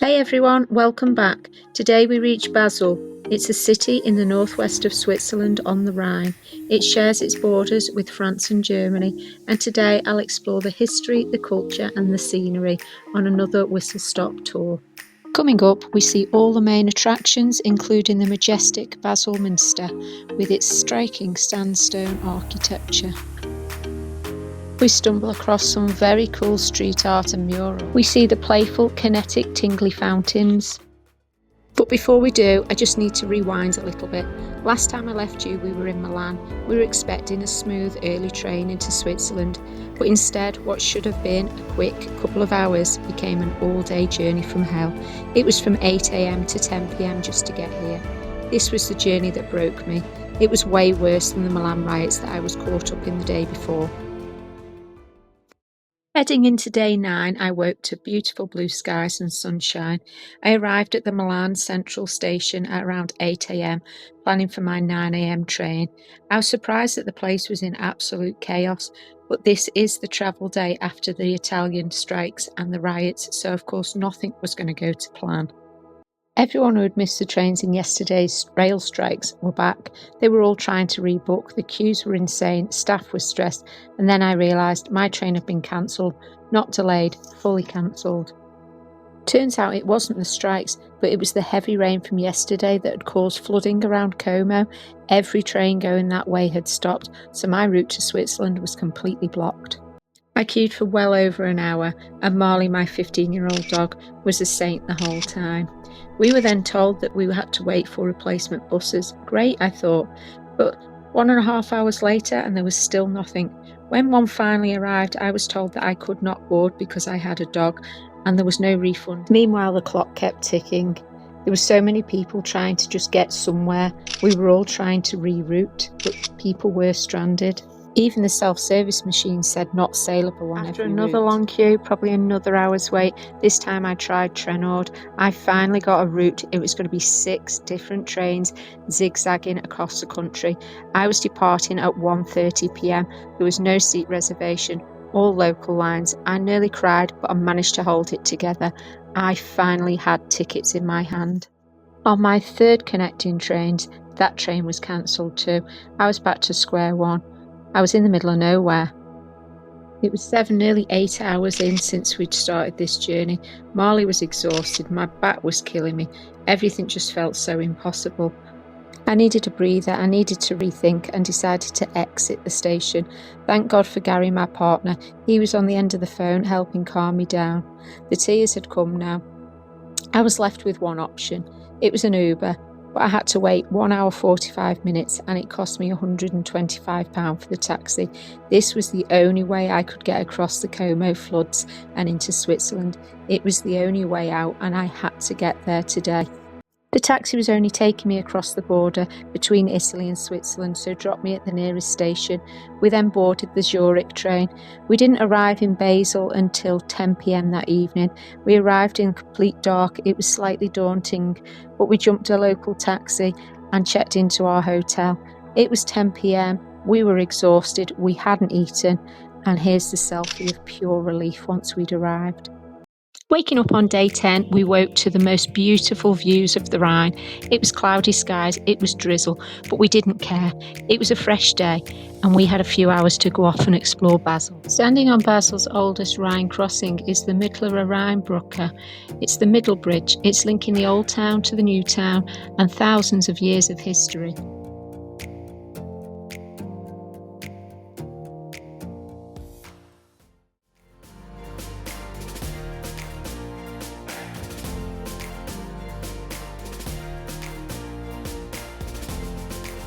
Hey everyone, welcome back. Today we reach Basel. It's a city in the northwest of Switzerland on the Rhine. It shares its borders with France and Germany, and today I'll explore the history, the culture and the scenery on another whistle-stop tour. Coming up, we see all the main attractions, including the majestic Basel Minster, with its striking sandstone architecture. We stumble across some very cool street art and murals. We see the playful, kinetic Tinguely fountains. But before we do, I just need to rewind a little bit. Last time I left you, we were in Milan. We were expecting a smooth early train into Switzerland, but instead what should have been a quick couple of hours became an all-day journey from hell. It was from 8 AM to 10 PM just to get here. This was the journey that broke me. It was way worse than the Milan riots that I was caught up in the day before. Heading into day 9, I woke to beautiful blue skies and sunshine. I arrived at the Milan Central Station at around 8 AM, planning for my 9 AM train. I was surprised that the place was in absolute chaos, but this is the travel day after the Italian strikes and the riots, so of course nothing was going to go to plan. Everyone who had missed the trains in yesterday's rail strikes were back. They were all trying to rebook. The queues were insane, staff was stressed, and then I realised my train had been cancelled. Not delayed, fully cancelled. Turns out it wasn't the strikes, but it was the heavy rain from yesterday that had caused flooding around Como. Every train going that way had stopped, so my route to Switzerland was completely blocked. I queued for well over an hour, and Marley, my 15-year-old dog, was a saint the whole time. We were then told that we had to wait for replacement buses. Great, I thought, but 1.5 hours later and there was still nothing. When one finally arrived, I was told that I could not board because I had a dog, and there was no refund. Meanwhile, the clock kept ticking. There were so many people trying to just get somewhere. We were all trying to reroute, but people were stranded. Even the self-service machine said not saleable on After another long queue, probably another hour's wait, this time I tried Trenord. I finally got a route. It was going to be 6 different trains zigzagging across the country. I was departing at 1:30 PM. There was no seat reservation, all local lines. I nearly cried, but I managed to hold it together. I finally had tickets in my hand. On my third connecting trains, that train was cancelled too. I was back to square one. I was in the middle of nowhere. It was 7, nearly 8 hours in since we'd started this journey. Marley was exhausted, my back was killing me. Everything just felt so impossible. I needed a breather, I needed to rethink, and decided to exit the station. Thank God for Gary, my partner. He was on the end of the phone helping calm me down. The tears had come now. I was left with one option. It was an Uber, but I had to wait 1 hour 45 minutes and it cost me £125 for the taxi. This was the only way I could get across the Como floods and into Switzerland. It was the only way out, and I had to get there today. The taxi was only taking me across the border between Italy and Switzerland, so dropped me at the nearest station. We then boarded the Zurich train. We didn't arrive in Basel until 10 PM that evening. We arrived in complete dark. It was slightly daunting, but we jumped a local taxi and checked into our hotel. It was 10 PM. We were exhausted. We hadn't eaten. And here's the selfie of pure relief once we'd arrived. Waking up on day 10, we woke to the most beautiful views of the Rhine. It was cloudy skies, it was drizzle, but we didn't care. It was a fresh day, and we had a few hours to go off and explore Basel. Standing on Basel's oldest Rhine crossing is the Mittlere Rhine Brucke. It's the middle bridge. It's linking the old town to the new town and thousands of years of history.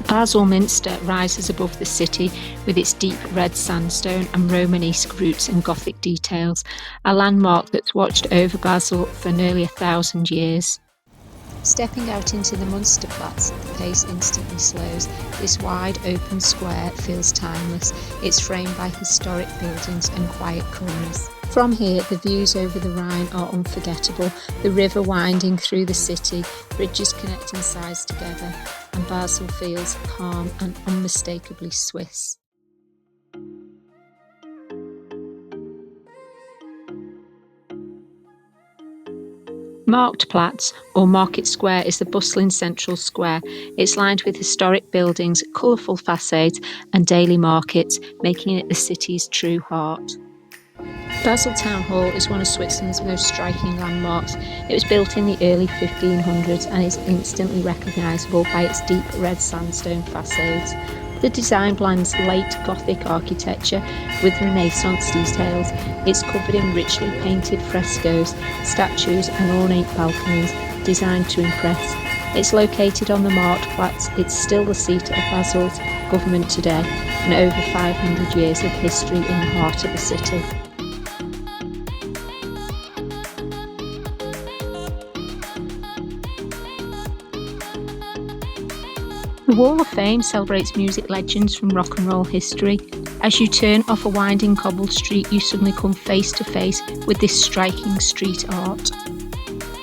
Basel Minster rises above the city with its deep red sandstone and Romanesque roots and Gothic details, a landmark that's watched over Basel for nearly 1,000 years. Stepping out into the Munsterplatz, the pace instantly slows. This wide open square feels timeless. It's framed by historic buildings and quiet corners. From here, the views over the Rhine are unforgettable, the river winding through the city, bridges connecting sides together, and Basel feels calm and unmistakably Swiss. Marktplatz, or Market Square, is the bustling central square. It's lined with historic buildings, colourful facades and daily markets, making it the city's true heart. Basel Town Hall is one of Switzerland's most striking landmarks. It was built in the early 1500s and is instantly recognisable by its deep red sandstone facades. The design blends late Gothic architecture with Renaissance details. It's covered in richly painted frescoes, statues and ornate balconies designed to impress. It's located on the Marktplatz. It's still the seat of Basel's government today, and over 500 years of history in the heart of the city. The Wall of Fame celebrates music legends from rock and roll history. As you turn off a winding cobbled street, you suddenly come face to face with this striking street art.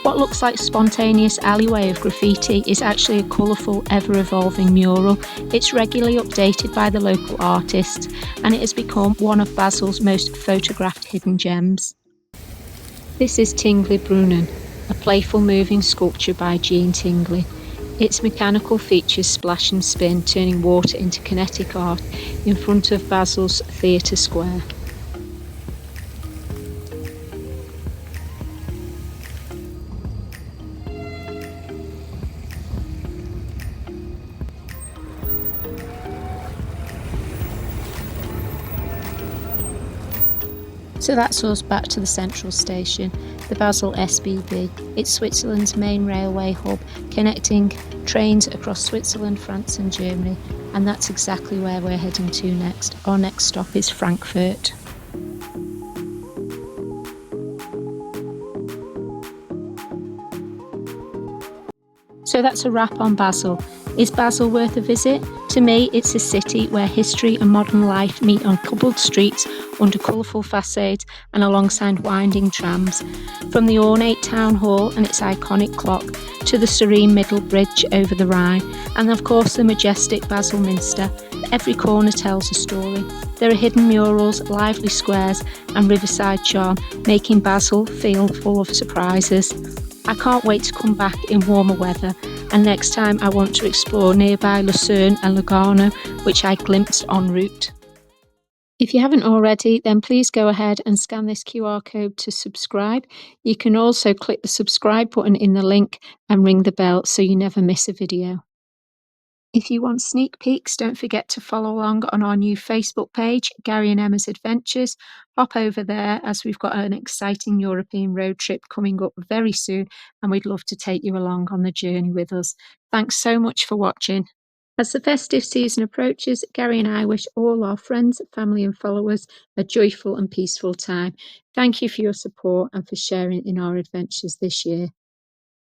What looks like a spontaneous alleyway of graffiti is actually a colourful, ever-evolving mural. It's regularly updated by the local artists, and it has become one of Basel's most photographed hidden gems. This is Tinguely Brunnen, a playful moving sculpture by Jean Tinguely. Its mechanical features splash and spin, turning water into kinetic art in front of Basel's Theatre Square. So that's us back to the Central Station, the Basel SBB. It's Switzerland's main railway hub, connecting trains across Switzerland, France and Germany, and that's exactly where we're heading to next. Our next stop is Frankfurt. So that's a wrap on Basel. Is Basel worth a visit? To me, it's a city where history and modern life meet on cobbled streets, under colourful facades and alongside winding trams. From the ornate town hall and its iconic clock to the serene middle bridge over the Rhine, and of course the majestic Basel Minster, every corner tells a story. There are hidden murals, lively squares and riverside charm, making Basel feel full of surprises. I can't wait to come back in warmer weather, and next time I want to explore nearby Lucerne and Lugano, which I glimpsed en route. If you haven't already, then please go ahead and scan this QR code to subscribe. You can also click the subscribe button in the link and ring the bell so you never miss a video. If you want sneak peeks, don't forget to follow along on our new Facebook page, Gary and Emma's Adventures. Hop over there as we've got an exciting European road trip coming up very soon, and we'd love to take you along on the journey with us. Thanks so much for watching. As the festive season approaches, Gary and I wish all our friends, family and followers a joyful and peaceful time. Thank you for your support and for sharing in our adventures this year.